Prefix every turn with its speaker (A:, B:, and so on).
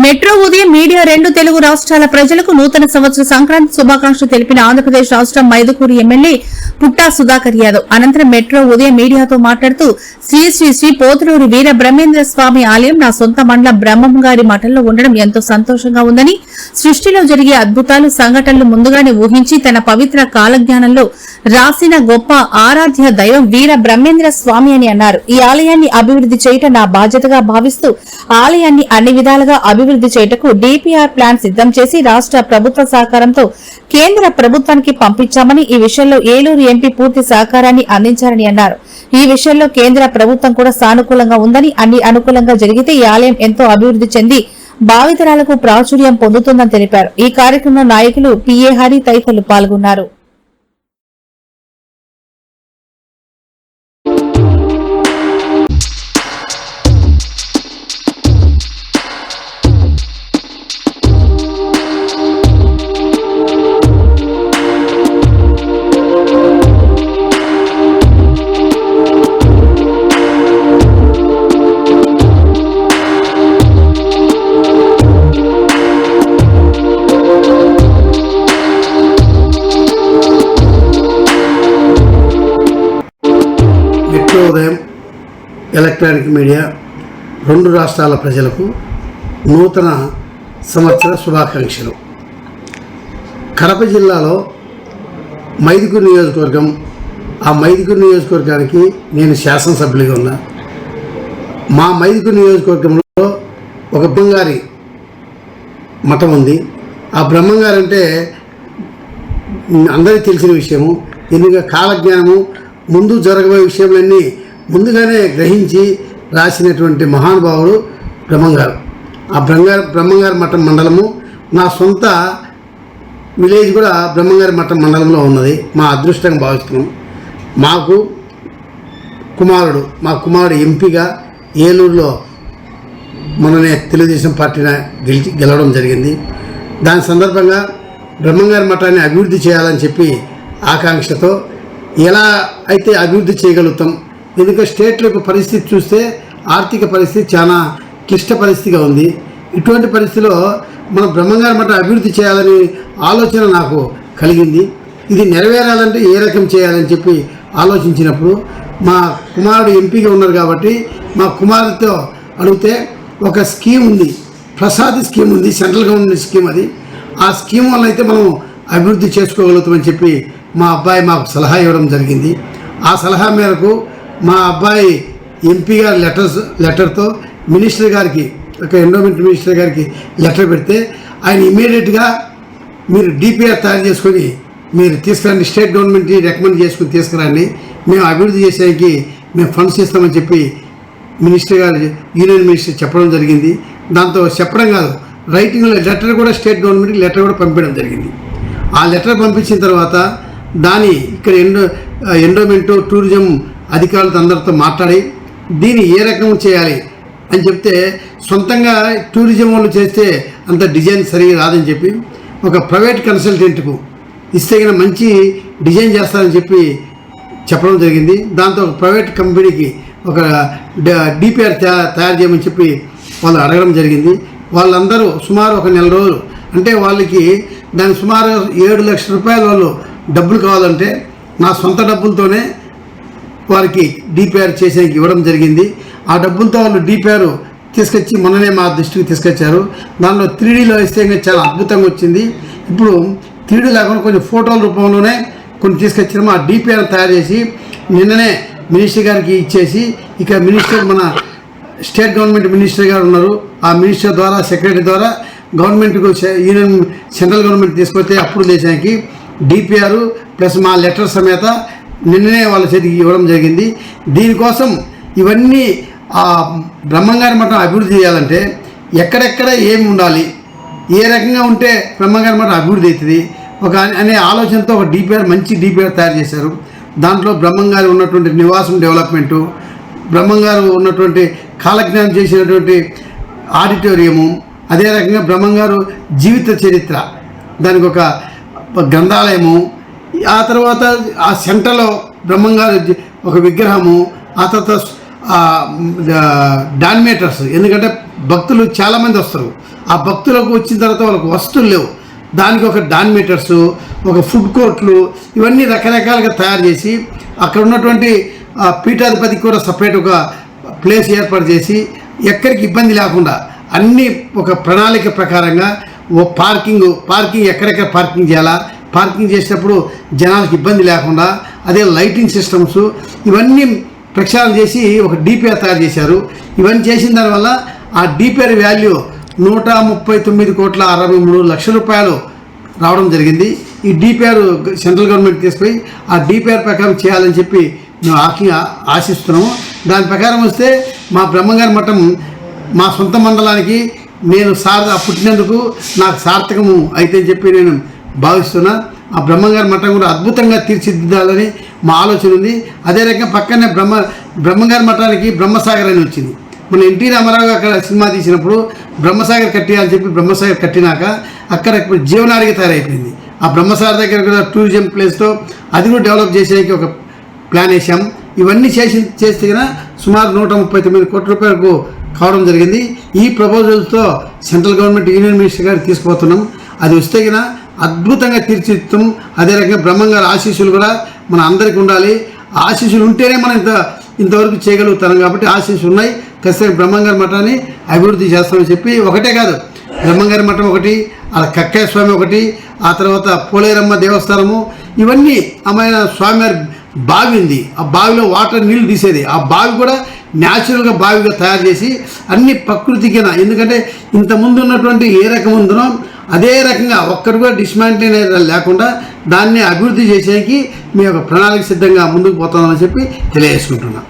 A: Metro ఉదయం media రెండు తెలుగు రాష్ట్రాల ప్రజలకు నూతన సంవత్సర సంక్రాంతి శుభాకాంక్షలు తెలిపిన ఆంధ్రప్రదేశ్ రాష్ట్రం మైదుకూరు ఎమ్మెల్యే పుట్టా సుధాకర్ యాదవ్ అనంతరం మెట్రో ఉదయం మీడియాతో మాట్లాడుతూ శ్రీ శ్రీ శ్రీ పోతులూరి వీర బ్రహ్మేంద్ర స్వామి ఆలయం నా సొంత మండలం బ్రహ్మంగారి మఠంలో ఉండడం ఎంతో సంతోషంగా ఉందని సృష్టిలో జరిగే అద్భుతాలు సంఘటనలు ముందుగానే ఊహించి తన పవిత్ర కాలజ్ఞానంలో రాసిన గొప్ప ఆరాధ్య దైవం వీర బ్రహ్మేంద్ర స్వామి అని అన్నారు. ఈ ఆలయాన్ని అభివృద్ది చేయటం నా బాధ్యతగా భావిస్తూ ఆలయాన్ని అన్ని విధాలుగా అభివృద్ది చేయటకు డిపిఆర్ ప్లాన్ సిద్దం చేసి రాష్ట్ర ప్రభుత్వ సహకారంతో కేంద్ర ప్రభుత్వానికి పంపించామని, ఈ విషయంలో ఏలూరు ఎంపీ పూర్తి సహకారాన్ని అందించారని అన్నారు. ఈ విషయంలో కేంద్ర ప్రభుత్వం కూడా సానుకూలంగా ఉందని, అన్ని అనుకూలంగా జరిగితే ఈ ఆలయం ఎంతో అభివృద్ది చెంది భావితరాలకు ప్రాచుర్యం పొందుతుందని తెలిపారు. ఈ కార్యక్రమంలో నాయకులు పిఏ హరి తదితరులు పాల్గొన్నారు.
B: ఉదయం ఎలక్ట్రానిక్ మీడియా రెండు రాష్ట్రాల ప్రజలకు నూతన సంవత్సర శుభాకాంక్షలు. కడప జిల్లాలో మైదుకూరు నియోజకవర్గం, ఆ మైదుకూరు నియోజకవర్గానికి నేను శాసనసభ్యులుగా ఉన్నా. మా మైదుకూరు నియోజకవర్గంలో ఒక బ్రహ్మంగారి మఠం ఉంది. ఆ బ్రహ్మంగారు అంటే అందరికీ తెలిసిన విషయము. ఎందుకంటే కాలజ్ఞానము ముందు జరగబోయే విషయాలన్నీ ముందుగానే గ్రహించి రాసినటువంటి మహానుభావుడు బ్రహ్మంగారు. ఆ బ్రహ్మంగారి మఠం మండలము నా సొంత విలేజ్ కూడా బ్రహ్మంగారి మఠం మండలంలో ఉన్నది. మా అదృష్టంగా భావిస్తున్నాం. మా కుమారుడు ఎంపీగా ఏలూరులో మొన్ననే తెలుగుదేశం పార్టీని గెలవడం జరిగింది. దాని సందర్భంగా బ్రహ్మంగారి మఠాన్ని అభివృద్ధి చేయాలని చెప్పి ఆకాంక్షతో ఎలా అయితే అభివృద్ధి చేయగలుగుతాం. ఎందుకంటే స్టేట్లో పరిస్థితి చూస్తే ఆర్థిక పరిస్థితి చాలా క్లిష్ట పరిస్థితిగా ఉంది. ఇటువంటి పరిస్థితిలో మనం బ్రహ్మంగారి మఠం అభివృద్ధి చేయాలని ఆలోచన నాకు కలిగింది. ఇది నెరవేరాలంటే ఏ రకం చేయాలని చెప్పి ఆలోచించినప్పుడు మా కుమారుడు ఎంపీగా ఉన్నారు కాబట్టి మా కుమారుడితో అడిగితే ఒక స్కీమ్ ఉంది, ప్రసాద్ స్కీమ్ ఉంది, సెంట్రల్ గవర్నమెంట్ స్కీమ్. అది ఆ స్కీమ్ వల్ల అయితే మనం అభివృద్ధి చేసుకోగలుగుతామని చెప్పి మా అబ్బాయి మాకు సలహా ఇవ్వడం జరిగింది. ఆ సలహా మేరకు మా అబ్బాయి ఎంపీ గారి లెటర్తో మినిస్టర్ గారికి, ఒక ఎండోమెంట్ మినిస్టర్ గారికి లెటర్ పెడితే ఆయన ఇమీడియట్గా మీరు డిపిఆర్ తయారు చేసుకొని మీరు తీసుకురండి, స్టేట్ గవర్నమెంట్ని రికమెండ్ చేసుకుని తీసుకురండి, మేము అభివృద్ధి చేసేకి మేము ఫండ్స్ ఇస్తామని చెప్పి మినిస్టర్ గారు, యూనియన్ మినిస్టర్ చెప్పడం జరిగింది. దాంతో చెప్పడం కాదు, రైటింగ్లో లెటర్ కూడా స్టేట్ గవర్నమెంట్కి లెటర్ కూడా పంపించడం జరిగింది. ఆ లెటర్ పంపించిన తర్వాత దాని ఇక్కడ ఎండోమెంట్ టూరిజం అధికారులతో అందరితో మాట్లాడి దీన్ని ఏ రకం చేయాలి అని చెప్తే, సొంతంగా టూరిజం వాళ్ళు చేస్తే అంత డిజైన్ సరిగా రాదని చెప్పి ఒక ప్రైవేట్ కన్సల్టెంట్కు ఇస్తే మంచి డిజైన్ చేస్తారని చెప్పి చెప్పడం జరిగింది. దాంతో ఒక ప్రైవేట్ కంపెనీకి ఒక డిపిఆర్ తయారు చేయమని చెప్పి వాళ్ళు అడగడం జరిగింది. వాళ్ళందరూ సుమారు ఒక నెల రోజులు, అంటే వాళ్ళకి దాని సుమారు 7 లక్షల రూపాయలు వాళ్ళు డబ్బులు కావాలంటే నా సొంత డబ్బులతోనే వారికి డిపిఆర్ చేసేకి ఇవ్వడం జరిగింది. ఆ డబ్బులతో వాళ్ళు డిపిఆర్ తీసుకొచ్చి మొన్ననే మా దృష్టికి తీసుకొచ్చారు. దానిలో 3Dలో వేస్తే చాలా అద్భుతంగా వచ్చింది. ఇప్పుడు 3D లేకుండా కొంచెం ఫోటోల రూపంలోనే కొన్ని తీసుకొచ్చాము. ఆ డిపిఆర్ తయారు చేసి నిన్ననే మినిస్టర్ గారికి ఇచ్చేసి, ఇక మినిస్టర్ మన స్టేట్ గవర్నమెంట్ మినిస్టర్ గారు ఉన్నారు, ఆ మినిస్టర్ ద్వారా సెక్రటరీ ద్వారా గవర్నమెంట్కు యూనియన్ సెంట్రల్ గవర్నమెంట్ తీసుకొస్తే అప్పుడు దేశానికి డిపిఆర్ ప్లస్ మా లెటర్ సమేత నిన్ననే వాళ్ళ చేతికి ఇవ్వడం జరిగింది. దీనికోసం ఇవన్నీ ఆ బ్రహ్మంగారి మఠం అభివృద్ధి చేయాలంటే ఎక్కడెక్కడ ఏమి ఉండాలి, ఏ రకంగా ఉంటే బ్రహ్మంగారి మఠం అభివృద్ధి అవుతుంది అనే ఆలోచనతో ఒక డిపిఆర్, మంచి డిపిఆర్ తయారు చేశారు. దాంట్లో బ్రహ్మంగారు ఉన్నటువంటి నివాసం డెవలప్మెంటు, బ్రహ్మంగారు ఉన్నటువంటి కాలజ్ఞానం చేసినటువంటి ఆడిటోరియము, అదే రకంగా బ్రహ్మంగారు జీవిత చరిత్ర, దానికి ఒక గ్రంథాలయము, ఆ తర్వాత ఆ సెంటర్లో బ్రహ్మంగారు ఒక విగ్రహము, ఆ తర్వాత డాన్మేటర్స్, ఎందుకంటే భక్తులు చాలామంది వస్తారు. ఆ భక్తులకు వచ్చిన తర్వాత వాళ్ళకు వస్తువులు లేవు. దానికి ఒక డాన్మీటర్సు, ఒక ఫుడ్ కోర్ట్లు, ఇవన్నీ రకరకాలుగా తయారు చేసి అక్కడ ఉన్నటువంటి పీఠాధిపతికి కూడా సపరేట్ ఒక ప్లేస్ ఏర్పాటు చేసి ఎక్కడికి ఇబ్బంది లేకుండా అన్ని ఒక ప్రణాళిక ప్రకారంగా పార్కింగ్ ఎక్కడెక్కడ పార్కింగ్ చేయాలా, పార్కింగ్ చేసేటప్పుడు జనాలకు ఇబ్బంది లేకుండా, అదే లైటింగ్ సిస్టమ్స్ ఇవన్నీ ప్రక్షాళన చేసి ఒక డిపిఆర్ తయారు చేశారు. ఇవన్నీ చేసిన దానివల్ల ఆ డిపిఆర్ వాల్యూ 139,63,00,000 రూపాయలు రావడం జరిగింది. ఈ డిపిఆర్ సెంట్రల్ గవర్నమెంట్ తీసుకుపోయి ఆ డిపిఆర్ ప్రకారం చేయాలని చెప్పి మేము ఆశిస్తున్నాము. దాని ప్రకారం వస్తే మా బ్రహ్మంగారి మఠం మా సొంత మండలానికి నేను పుట్టినందుకు నాకు సార్థకము అయితే చెప్పి నేను భావిస్తున్నా. ఆ బ్రహ్మంగారి మఠం కూడా అద్భుతంగా తీర్చిదిద్దాలని మా ఆలోచన ఉంది. అదే రకంగా పక్కనే బ్రహ్మంగారి మఠానికి బ్రహ్మసాగర్ అని వచ్చింది. మన ఎన్టీ రామారావు అక్కడ సినిమా తీసినప్పుడు బ్రహ్మసాగర్ కట్టియాలని చెప్పి బ్రహ్మసాగర్ కట్టినాక అక్కడ ఇప్పుడు జీవనాడిగా తయారైపోయింది. ఆ బ్రహ్మసాగర్ దగ్గర కూడా టూరిజం ప్లేస్తో అది కూడా డెవలప్ చేసేకి ఒక ప్లాన్ వేసాం. ఇవన్నీ చేస్తే కన్నా సుమారు 139 కోట్ల రూపాయలకు కావడం జరిగింది. ఈ ప్రపోజల్స్తో సెంట్రల్ గవర్నమెంట్ యూనియన్ మినిస్టర్ గారికి తీసుకుపోతున్నాం. అది వస్తే కన్నా అద్భుతంగా తీర్చిదిద్దాం. అదే రకంగా బ్రహ్మంగారి ఆశీస్సులు కూడా మన అందరికీ ఉండాలి. ఆశీస్సులు ఉంటేనే మనం ఇంతవరకు చేయగలుగుతాం. కాబట్టి ఆశీస్సులు ఉన్నాయి. ఖచ్చితంగా బ్రహ్మంగారి మఠాన్ని అభివృద్ధి చేస్తామని చెప్పి ఒకటే కాదు, బ్రహ్మంగారి మఠం ఒకటి, అలా కక్కయ్య స్వామి ఒకటి, ఆ తర్వాత పోలేరమ్మ దేవస్థానము, ఇవన్నీ అమ్మాయిన స్వామివారి బావి ఉంది. ఆ బావిలో వాటర్ నీళ్లు తీసేది. ఆ బావి కూడా న్యాచురల్గా బావిగా తయారు చేసి అన్ని ప్రకృతికి, ఎందుకంటే ఇంతకుముందు ఉన్నటువంటి ఏ రకం ఉందో అదే రకంగా ఒక్కటి కూడా డిస్మాంటిల్ లేకుండా దాన్ని అభివృద్ధి చేసేకి మీ యొక్క ప్రణాళిక సిద్ధంగా ముందుకు పోతామని చెప్పి తెలియజేసుకుంటున్నాం.